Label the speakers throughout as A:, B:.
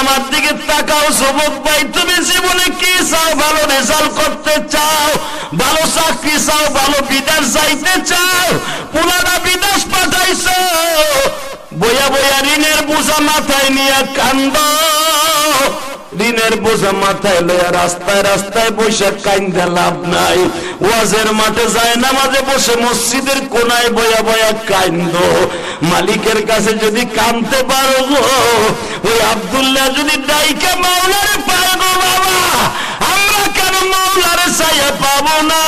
A: আমার দিকে তাকাও যুবক ভাই, তুমি জীবনে কি চাও? ভালো রেজাল্ট করতে চাও, ভালো চাকরি চাও, ভালো বিদেশ যাইতে চাও? পুরানা বিদেশ পাঠাইছো, বইয়া বইয়া ঋণের বোঝা মাথায় নিয়ে কান্দ, ঋণের বোঝা মাথায় লইয়া রাস্তায় রাস্তায় বসে কান্দে লাভ নাই। ওয়াজের মাঠে যায় নামাজে বসে মসজিদের কোনায় বয়া বয়া কান্দ। মালিকের কাছে যদি কাঁদতে পারো গো, ওই আব্দুল্লাহ যদি ডাইকে মাওলারে পায় গো বাবা, আমরা কেন মাওলারে চাইয়া পাবো না?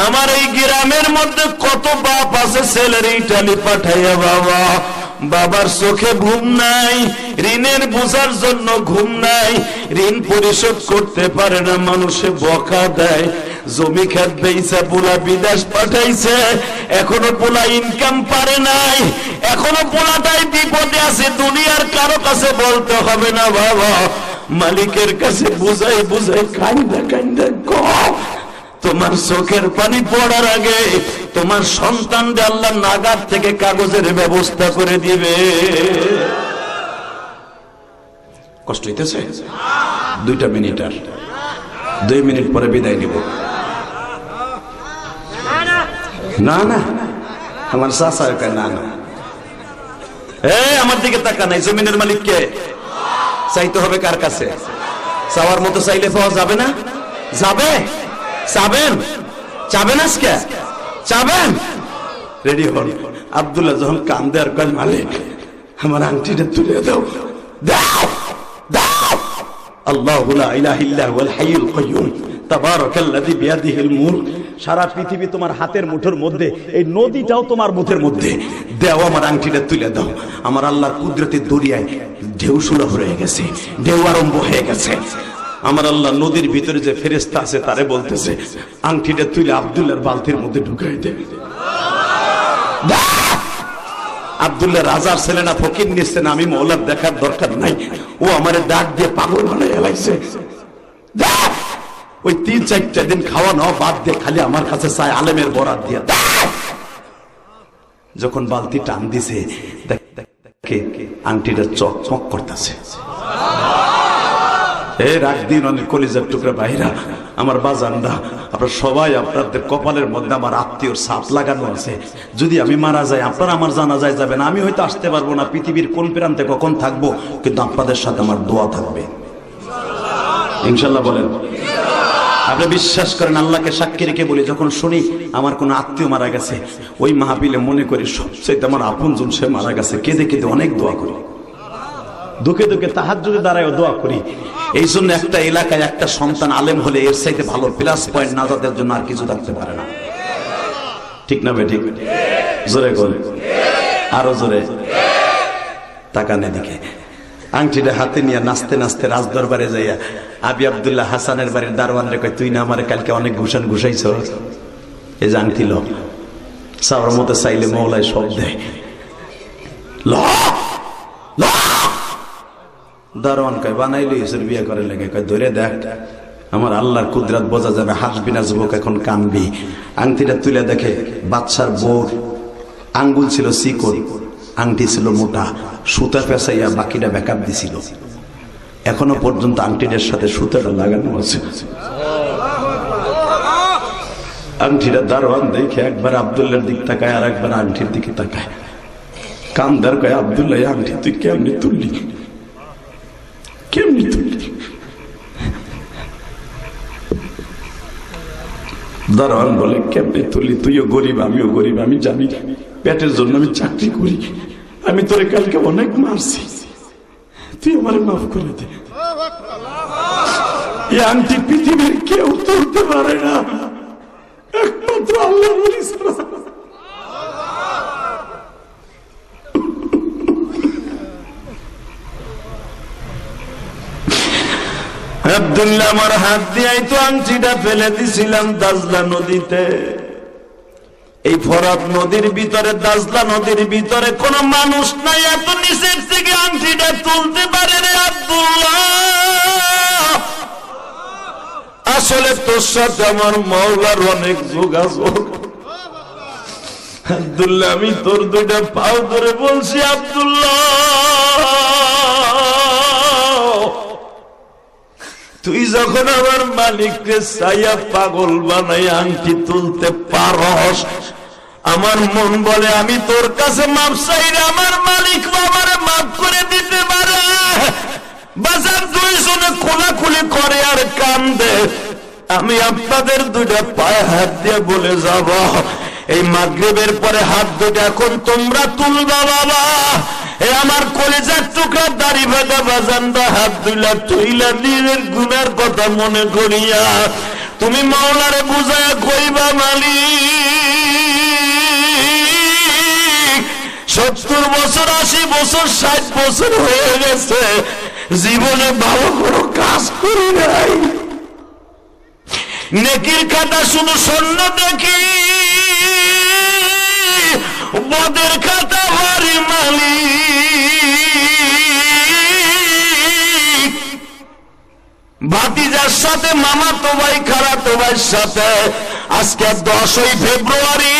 A: আমার এই গ্রামের মধ্যে কত বাপ আছে ছেলের ইটালি পাঠাইয়া বাবা, বাবার চোখে ঘুম নাই, ঋণের বোঝার জন্য ঘুম নাই, ঋণ পরিশোধ করতে পারে না, মানুষে বকা দেয়। জমি খেত বেইছে পোলা বিদেশ পাঠাইছে, এখনো পোলা ইনকাম পারে নাই, এখনো পোলাটাই বিপদে আছে। দুনিয়ার কারো কাছে বলতে হবে না বাবা, মালিকের কাছে বুঝাই বুঝাই কান্দা কান্দা কম। তোমার চোখের পানি পড়ার আগে তোমার সন্তানদের আল্লাহ নাগার থেকে কাগজের ব্যবস্থা করে দিবে। কষ্ট হইতেছে? 2 মিনিট, আর 2 মিনিট পরে বিদায় নিব। না না, আমার চাচা না না, আমার দিকে তাকা নাই। জমিনের মালিককে চাইতে হবে কার কাছে? চাওয়ার মতো চাইলে পাওয়া যাবে না? যাবে? চাবেন? চাবেন? আজকে চাবেন? রেডি হন। আব্দুল্লাহ যখন কান্দে আর কয়, মালিক আমার আংটিটা তুলে দাও, দাও দাও। আল্লাহু লা ইলাহা ইল্লা হুয়াল হাইয়ুল কাইয়্যুম তাবারাকাল্লাযী বিয়াদিহিল মুলক। সারা পৃথিবী তোমার হাতের মুঠোর মধ্যে, এই নদীটাও তোমার মুঠের মধ্যে। দাও, আমার আংটিটা তুলে দাও। আমার আল্লাহর কুদরতের দরিয়ায় ঢেউ শুরু হয়ে গেছে, ঢেউ আরম্ভ হয়ে গেছে। আমার আল্লাহ নদীর ভিতরে যে ফেরেশতা আছে তারে বলতেছে, আংটিটা তুলে আব্দুল্লাহর বালতির মধ্যে ঢুকাই দে। আব্দুল্লাহ রাজার ছেলে না, ফকির নিচ্ছে না, আমি মওলার দেখার দরকার নাই, ও আমারে ডাক দিয়ে পাগল বানাই এলাইছে। ওই 3-4 দিন খাওয়া নাও বাদ দিয়ে খালি আমার কাছে চাই আলেমের বরাত দিয়ে। যখন বালতি টান দিছে, দেখে আংটিটা চকচক করতেছে। রাখ দিন অনেক কলিজার টুকরা ভাইরা, আমার বাজানরা, আপনারা সবাই আপনাদের কপালের মধ্যে আমার আত্মীয়র ছাপ লাগানো আছে। যদি আমি মারা যাই, আপনারা আমার জানাজায় যাবেন, আমি হয়তো আসতে পারবো না, পৃথিবীর কোন প্রান্তে কখন থাকবো, কিন্তু আপনাদের সাথে আমার দোয়া থাকবে ইনশাল্লাহ। বলেন আপনি বিশ্বাস করেন? আল্লাহকে সাক্ষী রেখে বলি, যখন শুনি আমার কোন আত্মীয় মারা গেছে, ওই মাহফিলে মনে করি সবচেয়ে আমার আপনজন সে মারা গেছে, কেঁদে কেঁদে অনেক দোয়া করি, দুঃখে দুঃখে তাহাজ্জুদে দাঁড়ায় দোয়া করি। এই জন্য একটা এলাকায় একটা সন্তান আলেম হলে এর চাইতে ভালো প্লাস পয়েন্ট নাজাতের জন্য আর কিছু থাকতে পারে না। ঠিক না বেঠিক? জোরে বল, আরো জোরে। তাকান এদিকে। আংটিটা হাতে নিয়ে নাচতে নাচতে রাজদরবারে যাইয়া আবি আব্দুল্লাহ হাসানের বাড়ির দারোয়ান রে কয়, তুই না আমারে কালকে অনেক ঘুষান ঘুষাইছ, এই যে আংটি ল, চাওয়ার মতো চাইলে মওলায় সব দেয়, ল ল। দারোয়ান কয়, বানাইলি এসের বিয়ে করে লেগে, কয় ধরে দেখ, আমার আল্লাহর কুদরত বোঝা যাবে, হাসবি না যুবক, এখন কানবি। আংটিটা তুলে দেখে বাদশার বউর আঙ্গুল ছিল চিকন, আংটি ছিল মোটা, সুতা পেঁচাইয়া বাকিটা ব্যাকআপ দিছিল। এখনো পর্যন্ত আংটিটার সাথে সুতাটা লাগানো আছে। আংটিটা দারোয়ান দেখে একবার আব্দুল্লাহর দিক তাকায়, আর একবার আংটির দিকে তাকায়। কান্দার কয়, আব্দুল্লাহ আংটি তুই কেমনি তুললি, কেমনি তুললি? দারোয়ান বলে, কেমনি তুললি? তুইও গরিব, আমিও গরিব, আমি জানি, পেটের জন্য আমি চাকরি করি, আমি তোরে কালকে অনেক মারছি, তুই আমারে মাফ করে দে। এই আংটি পৃথিবীর কেউ তুলতে পারে না, একমাত্র আল্লাহ বলি ছাড়া। আব্দুল্লাহ আমার হাত দিয়ে তো আংটিটা ফেলে দিছিলাম দাজলা নদীতে। এই ফরাত নদীর ভিতরে, দাজলা নদীর ভিতরে কোন মানুষ নাই এত নিচের থেকে আংটিটা তুলতে পারে রে আব্দুল্লাহ। আসলে তোর সাথে আমার মাওলার অনেক যোগাযোগ, আব্দুল্লাহ আমি তোর দুইটা পাও ধরে বলছি, আব্দুল্লাহ তুই যখন আমার মালিককে চাইয়া পাগল বানাই আংটি তুলতে পারস, আমার মন বলে আমি তোর কাছে মাপ চাইলে আমার মালিক বাবারে মাফ করে দিতে পারে। বাজার দুইজনে খোলাখুলি করে আর কান্দে। আমি আপনাদের দুইটা পায়ে হাত দিয়ে বলে যাব, এই মাগরিবের পরে হাত দুটো এখন তোমরা তুলবা বাবা। এ আমার কলিজার টুকরা দাড়ি ভাগা বাজানটা হাত তুইলা নিজের গুনার কথা মনে করিয়া তুমি মাওলারে বুঝায়া কইবা, মালিক 70 বছর 80 বছর 60 বছর হয়ে গেছে, জীবনে ভালো কোনো কাজ করি নাই, নেকির খাতা শুধু স্বর্ণ দেখি, বদের খাতা ভারী মালিক। ভাতিজার সাথে মামাতো ভাই খালাতো ভাইয়ের সাথে আজকে 10ই ফেব্রুয়ারি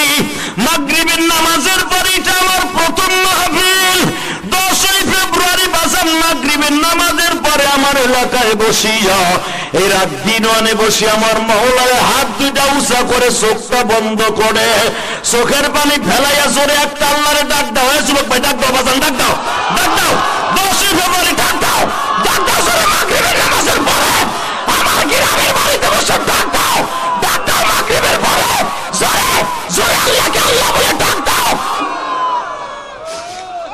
A: মাগরিবের নামাজের পরে এটা আমার প্রথম মাহফিল। 10ই ফেব্রুয়ারি বাজার মাগরিবের নামাজের পরে আমার এলাকায় বসিয়া এই রাত দিনওয়ানে বসে আমার মহলায় হাত দুইটা উঁচা করে চোখটা বন্ধ করে চোখের পানি ফেলাইয়া জোরে একটা আল্লাহরে ডাক দাও। যুবক ভাই ডাক দাও, বাজান ডাক দাও, ডাক দাও, 10ই ফেব্রুয়ারি ডাক দাও, ডাক দাও জোরে মাগরিবের নামাজের পরে আমার গ্রামের বাড়িতে বসে ডাক দাও, ডাক দাও মাগরিবের পরে জোরে জোরে আল্লাহকে আল্লাহ বলে ডাক দাও।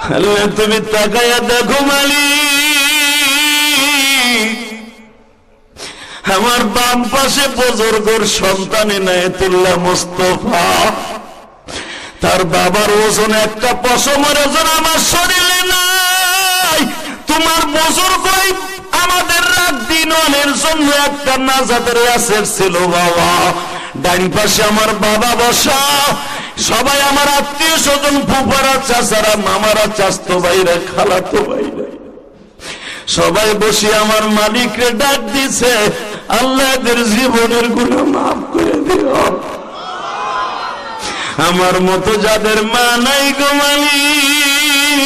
A: হ্যালো, তুমি তাকায়া দেখো মালিক, আমার বাম পাশে বুজুর্গর সন্তান ইনায়েতুল্লাহ মুস্তাফা, তার বাবার ওজন একটা পশমের ওজন আমার শরীরে নাই। তোমার বুজুর্গ আমাদের রাত দিনের জন্য একটা নাজাতের আসর ছিল বাবা। ডাইন পাশে আমার বাবা বসা, সবাই আমার আত্মীয় স্বজন, ফুফারা, চাচারা, মামারা, চাচতো ভাইরা, খালাতো ভাইরা সবাই বসে আমার মালিকরে ডাক দিছে, আল্লাহ এদের জীবনের গুনাহ মাফ করে দিও। আমার মতো যাদের মা নাই গো মালিক,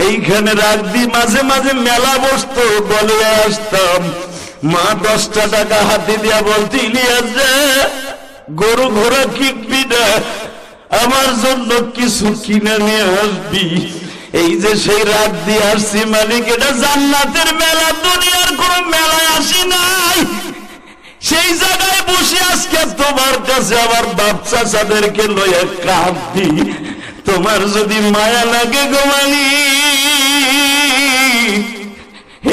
A: এইখানে রাত দি মাঝে মাঝে মেলা বসতো, বলে আসতাম, মা 10টা টাকা হাতে দিয়া বলতে, ইলিয়াস যে গরু ঘোড়া কিনবি না, আমার জন্য কিছু কিনে নিয়ে আসবি। এই যে সেই রাত দিয়ে আসছি মালিক, এটা জান্নাতের মেলা, দুনিয়ার কোন মেলায় আসি নাই। সেই জায়গায় বসে আজকে তোমার কাছে আমার বাচ্চা চাচাদেরকে লইয়া কাঁদছি। তোমার যদি মায়া লাগে গো মালিক,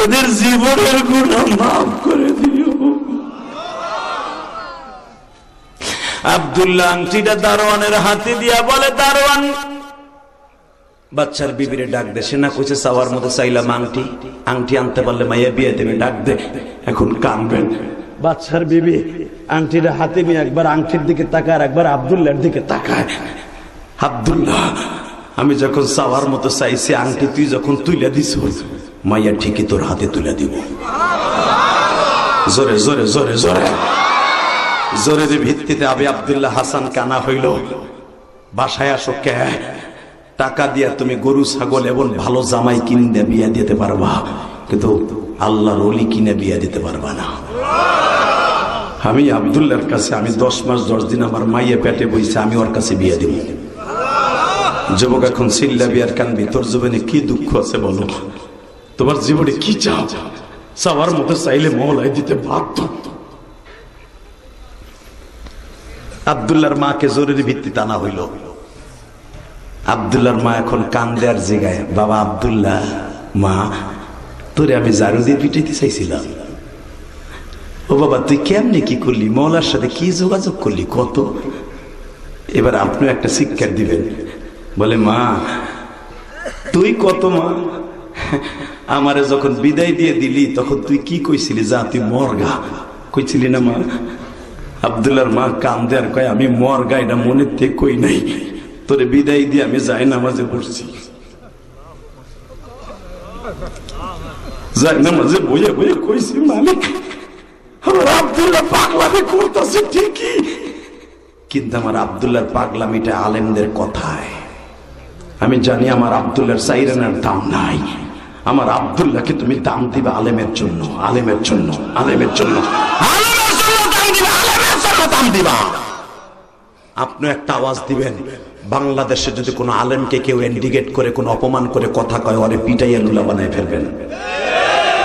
A: এদের জীবনের গুনাহ মাফ করে দিও। আব্দুল্লাহ আংটিটা দারোয়ানের হাতে দিয়া বলে, দারোয়ান বাচ্চার বিবিরে ডাক দে। সে না কইছে চাওয়ার মতো চাইলাম আংটি, আংটি আনতে পারলে মাইয়া বিয়ে দেবে, ডাক দে। এখন কানবেন। বাচ্চার বিবি আংটিটা হাতে নিয়ে একবার আংটির দিকে তাকায়, একবার আব্দুল্লাহর দিকে তাকায়। আব্দুল্লাহ, আমি যখন চাওয়ার মতো চাইছি আংটি তুই যখন তুলে দিস, মাইয়া ঠিকই তোর হাতে তুলে দিব। জোরে জোরে জোরে জোরে জোরের ভিত্তিতে আবি আব্দুল্লাহ হাসান কানা হইল, বাসায় আসো কে, টাকা দিয়া তুমি গরু ছাগল এবং ভালো জামাই কিনে বিয়া দিতে পারবা, কিন্তু আল্লাহর ওলি কিনে বিয়া দিতে পারবা না। আমি আব্দুল্লাহর কাছে, আমি 10 মাস 10 দিন আমার মাইয়ে পেটে বইছে, আমি ওর কাছে বিয়া দিব। যুবক এখন চিল্লা বিয়ার কানবি, তোর জীবনে কি দুঃখ আছে বলো, তোমার জীবনে কি চাও, চাওয়ার মতো চাইলে মওলাই দিতে বাধ্য। আব্দুল্লাহর মাকে জরুরি ভিত্তিতে আনা হইল। আব্দুল্লাহর মা এখন কান্দে আর জিগায়, বাবা আব্দুল্লাহ, মা তোরে আমি ঝাড়ু দিয়ে পিটাইতে চাইছিলাম, ও বাবা তুই কেমনে কি করলি, মওলার সাথে কি যোগাযোগ করলি কত। এবার আপনি একটা শিক্ষা দিবেন। বলে, মা তুই কত, মা আমারে যখন বিদায় দিয়ে দিলি তখন তুই কি কইছিলি, যা তুই মরগা কইছিলি না মা। আব্দুল্লাহর মা কান্দে আর কয়, আমি মরগা এটা মনের থেকে কই নাই, তোরে বিদায় দিয়ে আমি যাই নামাজে পড়ছি, যাই নামাজে বইয়ে বইয়ে কইছি মালিক আমার আব্দুল্লাহ পাগলামি করতেছে ঠিকই, কিন্তু আমার আব্দুল্লাহর পাগলামিটা আলেমদের কথায়। আমি জানি আমার আব্দুল্লাহর সাইরানের দাম নাই। আমার আব্দুল্লাহকে তুমি দাম দিবে আলেমের জন্য, আলেমের জন্য, আলেমের জন্য, আলেমের জন্য দাম দিবে, আলেমের জন্য দাম দিবা। আপনি একটা আওয়াজ দিবেন, বাংলাদেশে যদি কোনো আলেমকে কেউ ইন্ডিকেট করে, কোনো অপমান করে কথা কয়, ওরে পিটাইয়া লুলা বানায় ফেলবেন।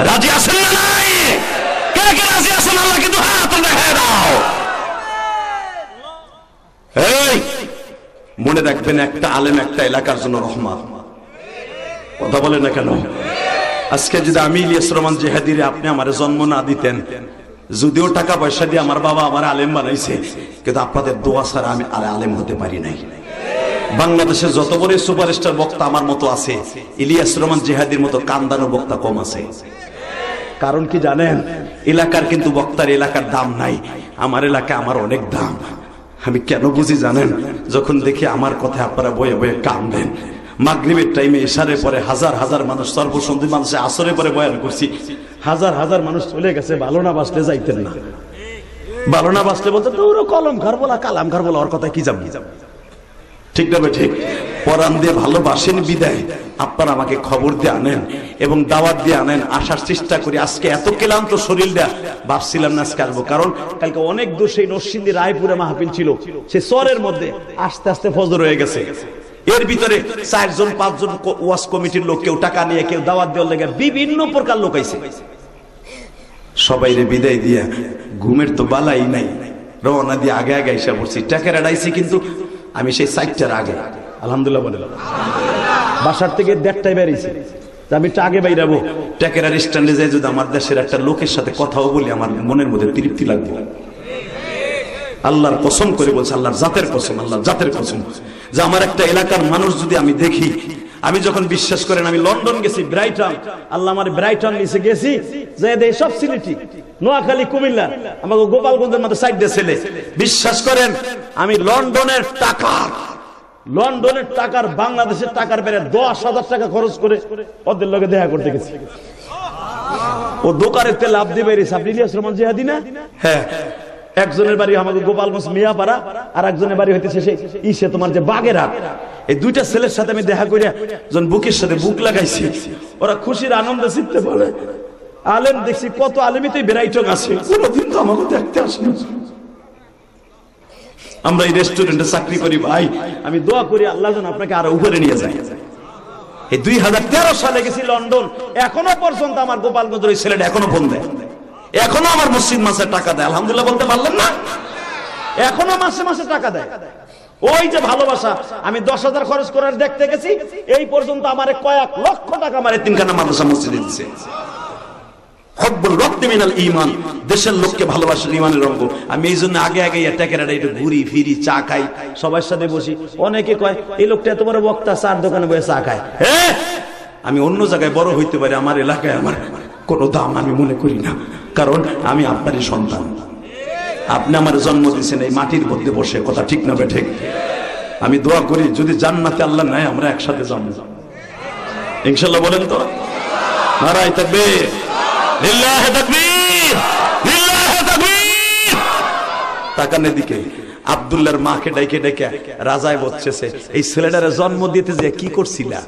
A: রাজি আছেন না নাই? কে কে রাজি আছেন? আল্লাহ কিন্তু হাত দেখায় দাও। এই মনে রাখবেন, একটা আলেম একটা এলাকার জন্য রহমত। কথা বলে না কেন? আজকে যদি আমি ইলিয়াস রহমান জিহাদিরে আপনি আমার জন্ম না দিতেন, যদিও টাকা পয়সা দিয়ে আমার বাবা আমার আলেম বানাইছে, কিন্তু আপনাদের দোয়া ছাড়া আমি আলেম হতে পারি নাই। বাংলাদেশের যত বড় সুপারস্টার বক্তা আমার মতো আছে, ইলিয়াস রহমান জিহাদির মতো কান্দানো বক্তা কম আছে। কারণ কি জানেন? এলাকার কিন্তু বক্তার এলাকার দাম নাই, আমার এলাকায় আমার অনেক দাম। আমি কেন বুঝি জানেন? যখন দেখি আমার কথা আপনারা বয়ে বয়ে কাঁদেন। মাগরিবের টাইমে ইশারের পরে হাজার হাজার মানুষ, সর্বসন্ধি মানুষে আসরে পরে বয়ান করছি, হাজার হাজার মানুষ চলে গেছে। ভালো না বাসলে যাইতেন না, ভালো না বাসলে বলতে তো কলম খার বলা, কালাম খার বলা, ওর কথা কি যাবো? ঠিক না? ঠিক। পরাণ দিয়ে ভালোবাসেন বিদায় আপনারা আমাকে খবর দিয়ে আনেন এবং দাওয়াত দিয়ে আনেন, আসার চেষ্টা করি। আজকে এত ক্লান্ত শরীর দেয়া ভাবছিলাম না আজকে আসবো, কারণ কালকে অনেক দূর সেই নরসিংদী রায়পুরে মাহফিল ছিল, সে চরের মধ্যে আস্তে আস্তে ফজর হয়ে গেছে। এর ভিতরে 4 জন 5 জন ওয়াজ কমিটির লোক, কেউ টাকা নিয়ে, কেউ দাওয়াত দেওয়ার লেগে বিভিন্ন প্রকার লোক আইছে। সবাই রে বিদায় দিয়া ঘুমের তো বালাই নাই, রওনা দিয়ে আগে আগে এসে পড়ছি। টাকার আড়াইছি, কিন্তু আমি সেই 4টার আগে আলহামদুলিল্লাহ বলে বাসার থেকে 1:30টায় বেরিয়েছি। আমি আগে বাইরাবো, টাকেরার স্ট্যান্ডে যাই যদি আমার দেশের একটা লোকের সাথে কথাও বলি, আমার মনের মধ্যে তৃপ্তি লাগবে। আল্লাহর কসম করে বলছে, আল্লাহর জাতের কসম, আল্লাহর জাতের কসম, যে আমার একটা এলাকার মানুষ যদি আমি দেখি, আমি যখন বিশ্বাস করেন আমি লন্ডন গেছি, ব্রাইটন, আল্লাহ আমার ব্রাইটন নিচে গেছি, যে দেয় সব সিলেটি, নোয়াখালী, কুমিল্লা, আমাকে গোপালগঞ্জের মধ্যে সাইড দিয়ে ছেলে। বিশ্বাস করেন আমি লন্ডনের টাকার বাংলাদেশের টাকার বেড়ে 10,000 টাকা খরচ করে ওদের লগে দেখা করতে গেছি। ও দোকানের তেল লাভ দিয়ে বেরিয়েছে। আপনি ইলিয়াস রহমান জিহাদি না? হ্যাঁ। একজনের বাড়ি আমাকে গোপালগঞ্জ মিয়াপাড়া, আর একজনের বাড়ি হইতেছে সেই ইসে তোমার যে বাগেরহাট। এই দুইটা ছেলের সাথে আমি দেখা করিয়া যখন বুকের সাথে বুক লাগাইছি, ওরা খুশির আনন্দে চিত্তে বলে, আলেম দেখছি কত আলেমই তো বেরাইটং আছে, কোনদিন তো আমাকে দেখতে আসেনি। আমরা এই রেস্টুরেন্টে চাকরি করি ভাই, আমি দোয়া করি আল্লাহ যেন আপনাকে আরো উপরে নিয়ে যায়। এই 2013 সালে গেছি লন্ডন, এখনো পর্যন্ত আমার গোপালগঞ্জের ওই ছেলেটা এখনো ফোন দেয়, এখনো আমার মসজিদ মাসে টাকা দেয়। আলহামদুলিল্লাহ বলতে পারলেন না? এখনো মাসে মাসে টাকা দেয়। ওই যে ভালোবাসা, আমি 10,000 খরচ করার দেখতে গেছি, এই পর্যন্ত আমার কয়েক লক্ষ টাকা আমার 3খানা মাদ্রাসা মসজিদে দিচ্ছে। হব্বুল রক্তি মিনাল ঈমান, দেশের লোককে ভালোবাসেন ঈমানের অঙ্গ। আমি এই জন্য আগে আগে টাকাটা একটু ঘুরি ফিরি, চা খাই, সবার সাথে বসি। অনেকে কয় এই লোকটা এত বড় বক্তা, চার দোকানে বসে চা খায়। হ্যাঁ, আমি অন্য জায়গায় বড় হইতে পারি, আমার এলাকায় আমার কোনো দাম আমি মনে করি না, কারণ আমি আপনারই সন্তান। আপনি আমার জন্ম দিয়েছেন এই মাটির মধ্যে বসে, কথা ঠিক না বেঠিক? আমি দোয়া করি যদি জান্নাতে আল্লাহ নাই, আমরা একসাথে যাবো ইনশাআল্লাহ। বলেন তো নারায়ে তাকবীর, লিল্লাহি তাকবীর, লিল্লাহি তাকবীর। তাকানের দিকে আব্দুল্লাহর মাকে ডাইকে ডাইকে রাজায় বলতেছে, এই ছেলেটারে জন্ম দিতে যে কি করছিলা?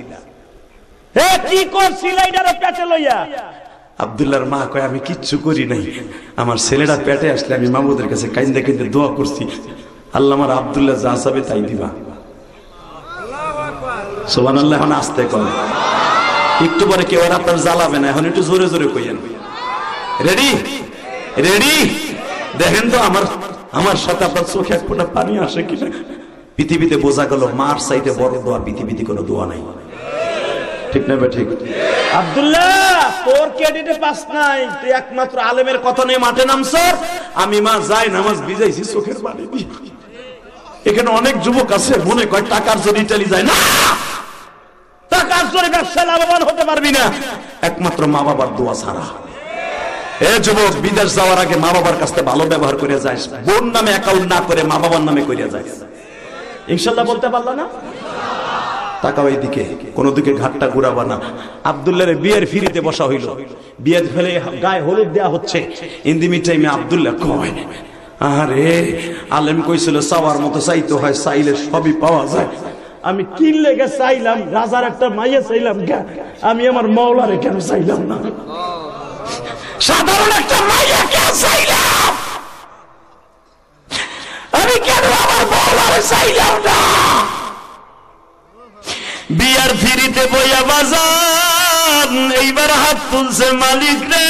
A: হে কি করছিলা এটারে পেটে লইয়া? আব্দুল্লাহর মা কয় আমি কিচ্ছু করি নাই, আমার ছেলেটা পেটে আসলে আমি মাহমুদের কাছে কাইন্দে কাইন্দে দোয়া করছি, আল্লাহ আমার আব্দুল্লাহ যা চাবে তাই দিবা। সুবহানাল্লাহ। এখন আস্তে কর, একটু পরে কেউ আর আপনার জ্বালাবে না, এখন একটু জোরে জোরে কইেন। রেডি? রেডি? দেখেন তো আমার সাথে আপনার চোখে এক ফোঁটা পানি আসে কিনা। পৃথিবীতে বোঝা গেল মার চাইতে বড় দোয়া পৃথিবীতে কোনো দোয়া নাই, ঠিক না? ঠিক। আব্দুল্লাহ তোর ক্রেডিটে পাস নাই, তুই একমাত্র আলেমের কথা নিয়ে মাঠে নামছ। আমি মা যাই নামাজ ভিজাইছি চোখের পানি দিয়ে। এখানে অনেক যুবক আছে মনে কয় টাকার জন্য ইটালি যায় না, টাকার জন্য ব্যবসা লাভবান হতে পারবি না, একমাত্র মা বাবার দোয়া ছাড়া। এ যুবক, বিদেশ যাওয়ার আগে মা বাবার কাছে ভালো ব্যবহার করে যাস, বোন নামে অ্যাকাউন্ট না করে মা বাবার নামে করে যাস, ইনশাআল্লাহ। বলতে পারলা না? তাকাও এইদিকে, কোনো দিকে ঘাটটা ঘুরাবা না। আব্দুল্লাহর বিয়ের ফিরিতে বসা হইল, বিয়ের ফেলে গায়ে হলুদ দেওয়া হচ্ছে। ইন্দিমি টাইমে আব্দুল্লাহ কয়, আরে আলেম কইছিল চাওয়ার মতো চাইতে হয়, চাইলে সবই পাওয়া যায়। আমি কি লেগে চাইলাম? রাজার একটা মাইয়া চাইলাম, আমি আমার মাওলারে কেন চাইলাম না? সাধারণ একটা মাইয়া কেন চাইলাম? আমি কেন আমার মাওলারে চাইলাম না? বিয়ার ফিরিতে বইয়া বাজান এইবার হাত তুলছে মালিক রে,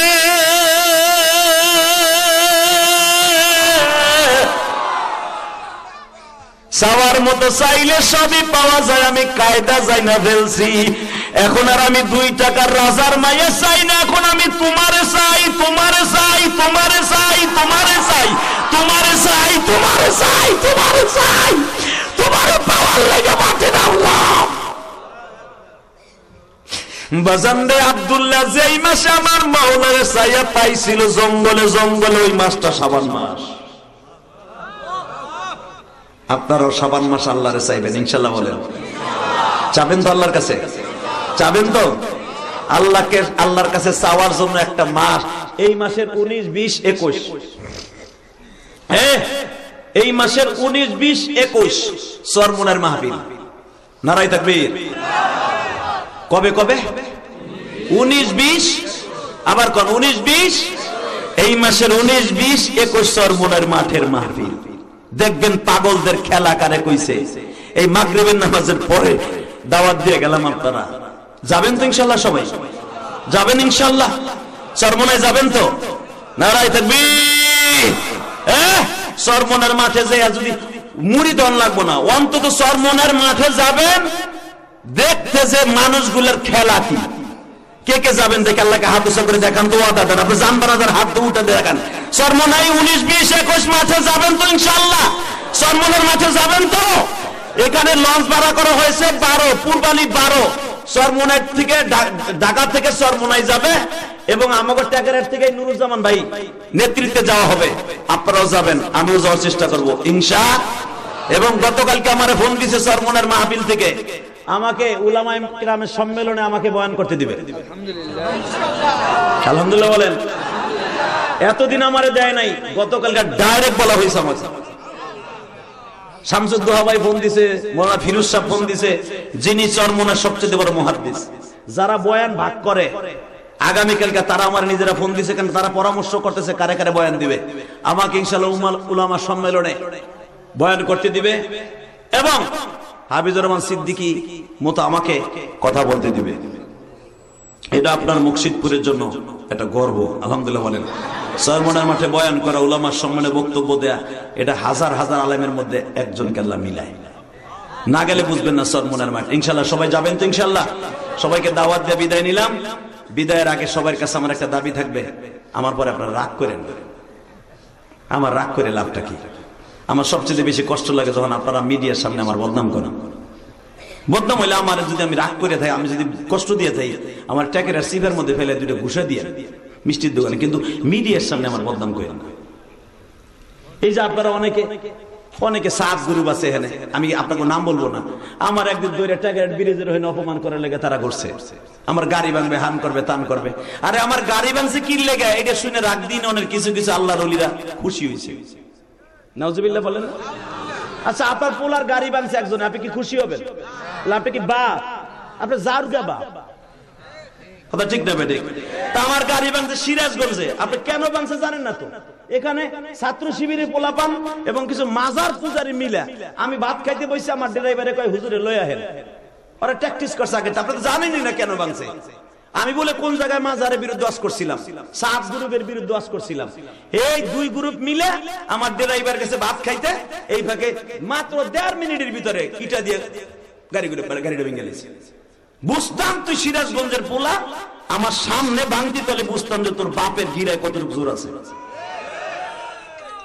A: চাওয়ার মতো চাইলে সবই পাওয়া যায়। আমি কায়দা যাই না ফেলছি, এখন আর আমি 2 টাকার রাজার মাইয়া চাই না, এখন আমি তোমারে চাই, তোমারে চাই, তোমারে চাই, তোমারে চাই, তোমারে চাই, তোমারে চাই, তোমারে চাই, তোমারে পাওয়ার লেগে মাঠে নামলাম। বাজানরে আব্দুল্লাহ যেই মাসে আমার মাওলারে চাইয়া পাইছিল জঙ্গলে জঙ্গলে, ওই মাসটা শাবান মাস। আপনারাও শাবান মাস আল্লাহরে চাইবেন ইনশাআল্লাহ, বলেন চাবেন তো আল্লাহর কাছে? চাবেন তো আল্লাহকে? আল্লাহর কাছে চাওয়ার জন্য একটা মাস, এই মাসের 19, 20, 21, হ্যাঁ এই মাসের 19, 20, 21 চরমুনার মাহফিল। নারায়ে তাকবীর। কবে কবে? 19, 20, আবার কোন 19, 20? এই মাসের 19, 20, 21 চরমুনার মাঠের মাহফিল। দেখবেন পাগলদের খেলা কারে কইছে। এই মাগরিবের নামাজের পরে দাওয়াত দিয়ে গেলাম, আপনারা যাবেন তো ইনশাআল্লাহ? সবাই যাবেন ইনশাআল্লাহ? চরমুনায় যাবেন তো? নারায়ে তাকবীর। চরমুনার মাঠে যে যদি মুড়ি দন লাগবো না, অন্তত চরমুনার মাঠে যাবেন দেখতে যে মানুষগুলোর খেলা কি। কে কে যাবেন দেখে আল্লাহকে হাত উঁচা করে দেখান তো, ওয়াদা দেন। আপনি জানবেন না, হাত তো উঠে দেখান। চরমুনায় 19, 20, 21 মাঠে যাবেন তো ইনশাআল্লাহ? চরমুনার মাঠে যাবেন তো? এখানে লঞ্চ ভাড়া করা হয়েছে 12, পূর্বালি 12, চরমুনাই থেকে ঢাকা থেকে চরমুনাই যাবে, এবং আমাদের ট্যাগের থেকে নুরুজ্জামান ভাই নেতৃত্বে যাওয়া হবে। আপনারাও যাবেন, আমিও যাওয়ার চেষ্টা করবো ইনশাআল্লাহ। এবং গতকালকে আমার ফোন দিছে চরমুনার মাহফিল থেকে, আমাকে উলামায়ে কিরামের সম্মেলনে আমাকে বয়ান করতে দিবে। আলহামদুলিল্লাহ বলেন। এতদিন আমারে দেয় নাই, গতকালকে ডাইরেক্ট বলা হয়েছে আমাকে। শামসুদ্দোহা ভাই ফোন দিছে, মাওলানা ফিরোজ সাহেব ফোন দিছে, যিনি চরমুনার সবচেয়ে বড় মুহাদ্দিস। যারা বয়ান ভাগ করে আগামীকালকে তারা আমার নিজেরা ফোন দিছে, কারণ তারা পরামর্শ করতেছে কারে কারে বয়ান দিবে। আমাকে ইনশাআল্লাহ উলামা সম্মেলনে বয়ান করতে দিবে, এবং হাফিজুর রহমান সিদ্দিকী মতো আমাকে কথা বলতে দিবে। এটা আপনার মুর্শিদপুরের জন্য এটা গর্ব। আলহামদুলিল্লাহ বলেন। চরমুনার মাঠে বয়ান করা, উলামার সম্মানে বক্তব্য দেয়া, এটা হাজার হাজার আলেমের মধ্যে একজনকে আল্লাহ মিলায়। না গেলে বুঝবেন না চরমুনার মাঠ। ইনশাআল্লাহ সবাই যাবেন তো ইনশাআল্লাহ? সবাইকে দাওয়াত দিয়ে বিদায় নিলাম। বিদায়ের আগে সবার কাছে আমার একটা দাবি থাকবে, আমার পরে আপনারা রাগ করেন। আমার রাগ করে লাভটা কি? আমার সবচেয়ে বেশি কষ্ট লাগে যখন আপনারা মিডিয়ার সামনে আমার বদনাম করেন। বদনাম হইলে আমার, যদি আমি রাগ করে থাকি, আমি যদি কষ্ট দিয়ে থাকি, আমার ট্যাকের আর সিভের মধ্যে ফেলে 2টা ঘুষা দিয়ে মিষ্টির দোকানে, কিন্তু মিডিয়ার সামনে আমার বদনাম করেন না। এই যে আপনারা অনেকে সাত গ্রুপ আছে এখানে, আমি আপনাকে নাম বলবো না, আমার একদিন দৈরা ট্যাকের ব্রিজের হয়ে অপমান করার লেগে তারা করছে। আমার গাড়ি ভাঙবে, হান করবে, তান করবে। আরে আমার গাড়ি ভাঙছে কি লেগে? এটা শুনে রাগ দিন অনেক কিছু কিছু আল্লাহর ওলিরা খুশি হয়েছে। নাউজুবিল্লাহ বলেন। আচ্ছা, আপনার পোলার গাড়ি ভাঙছে একজনে, আপনি কি খুশি হবেন? আপনি কি বা আপনার জারুগা বা কথা ঠিক না বেঠিক? আমার গাড়ি ভাঙছে সিরাজগঞ্জে, আপনি কেন ভাঙছে জানেন না তো? এখানে ছাত্র শিবিরের পোলাপান এবং কিছু মাজার পূজারি মিলা, আমি ভাত খাইতে বসছি, আমার ড্রাইভারে কয় হুজুরে লই আহেন। ওরা ট্যাকটিস করছে আগে, আপনি তো জানেনই না কেন ভাঙছে। আমি বলে কোন জায়গায় মাজারের বিরুদ্ধে ওয়াজ করছিলাম, 7 গ্রুপের বিরুদ্ধে ওয়াজ করছিলাম। এই 2 গ্রুপ মিলে আমার ড্রাইভার কাছে ভাত খাইতে, এই ফাঁকে মাত্র 1.5 মিনিটের ভিতরে ইটা দিয়ে গাড়িটা ভেঙে গেছে। বুঝতাম তুই সিরাজগঞ্জের পোলা, আমার সামনে ভাঙতি তলে বুঝতাম যে তোর বাপের গিরায় কতটুকু জোর আছে।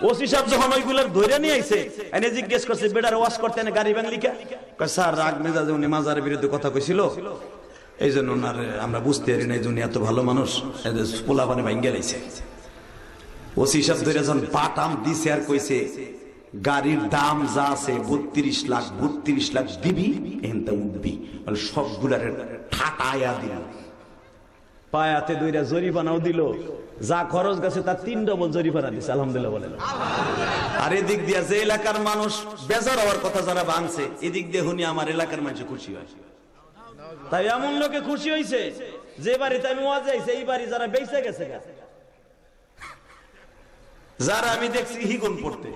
A: ওসি সাহেব যখন ওইগুলোর ধরে নিয়ে আইছে, এনে জিজ্ঞেস করছে বেটার ওয়াজ করতে এনে গাড়ি ভাঙলি কে? কয় স্যার রাগ মেজাজে উনি মাজারের বিরুদ্ধে কথা কইছিল, এই জন্য ওনার আমরা বুঝতে পারি না, এই জন্য এত ভালো মানুষ পোলা পানে ভাঙ্গে লাইছে। ওসি সাহেব ধরে যখন পাটাম দিছে আর কইছে গাড়ির দাম যা আছে 32 লাখ দিবি এনতে উঠবি, সবগুলার ঠাটায়া দিল, পায়াতে দুইটা জরিমানাও দিল, যা খরচ গেছে তার 3 ডবল জরিমানা দিছে। আলহামদুলিল্লাহ বলেন। আর এদিক দিয়া যে এলাকার মানুষ বেজার হওয়ার কথা যারা ভাঙছে, এদিক দিয়ে হুনি আমার এলাকার মানুষ খুশি হয়। তাই এমন লোকে খুশি হয়েছে যে বাড়িতে আমি ওয়াজ আইছি এই বাড়ি যারা বেঁচে গেছে, যারা আমি দেখছি হিগুন পড়তে,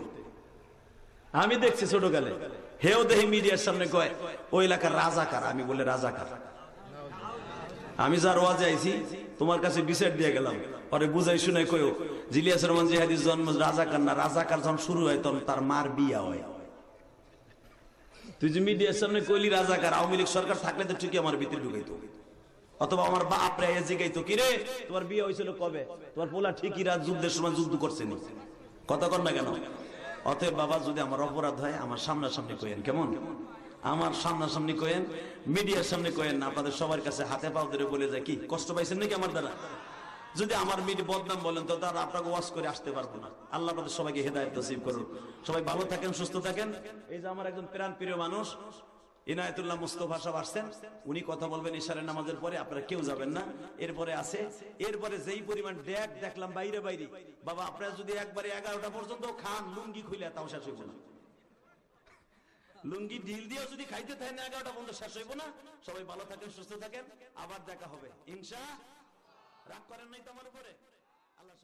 A: আমি দেখছি ছোটকালে, হেও দেখি মিডিয়ার সামনে কয় ওই এলাকার রাজাকার। আমি বলে রাজাকার? আমি যার ওয়াজে আইছি তোমার কাছে বিচার দিয়ে গেলাম, পরে বুঝাই শুনে কয়ও জিলিয়াস রহমান জিহাদির জন্ম রাজাকার না, রাজাকার যখন শুরু হয় তখন তার মার বিয়া হয়। তুই যে মিডিয়ার সামনে কইলি রাজাকার, আওয়ামী লীগ সরকার থাকলে তো ঠিকই আমার ভিতরে ঢুকাইতো, অথবা আমার বাপ রে জিগাইতো কিরে তোমার বিয়ে হয়েছিল কবে, তোমার পোলা ঠিকই যুদ্ধের সময় যুদ্ধ করছে নি, কথা কর না কেন? অতএব বাবা যদি আমার অপরাধ হয় আমার সামনাসামনি কইেন, কেমন? আমার সামনাসামনি কইেন, মিডিয়ার সামনে কইেন না। আপনাদের সবার কাছে হাতে পাও ধরে বলে যায় কি কষ্ট পাইছেন নাকি আমার দ্বারা? যদি আমার মিডিয়া বদনাম বলেন তো তারা আপনাকে ওয়াজ করে আসতে পারবো না। আল্লাহ আপনাদের সবাইকে হেদায়েত নসিব করুন। সবাই ভালো থাকেন, সুস্থ থাকেন। এই যে আমার একজন প্রাণ প্রিয় মানুষ ইনায়েতুল্লাহ মুস্তফা সাহেব আসছেন, উনি কথা বলবেন ইশারের নামাজের পরে, আপনারা কেউ যাবেন না। এরপরে আছে, এরপরে যেই পরিমাণ ড্যাগ দেখলাম বাইরে বাইরে, বাবা আপনারা যদি একবারে 11টা পর্যন্ত খান লুঙ্গি খুলে তাও শেষ হইব না। লুঙ্গি ঢিল দিয়ে যদি খাইতে থাকেন 11টা পর্যন্ত শেষ হইব না। সবাই ভালো থাকেন, সুস্থ থাকেন, আবার দেখা হবে ইনশাআল্লাহ। রাগ করেন নাই তো আমার উপরে? আল্লাহ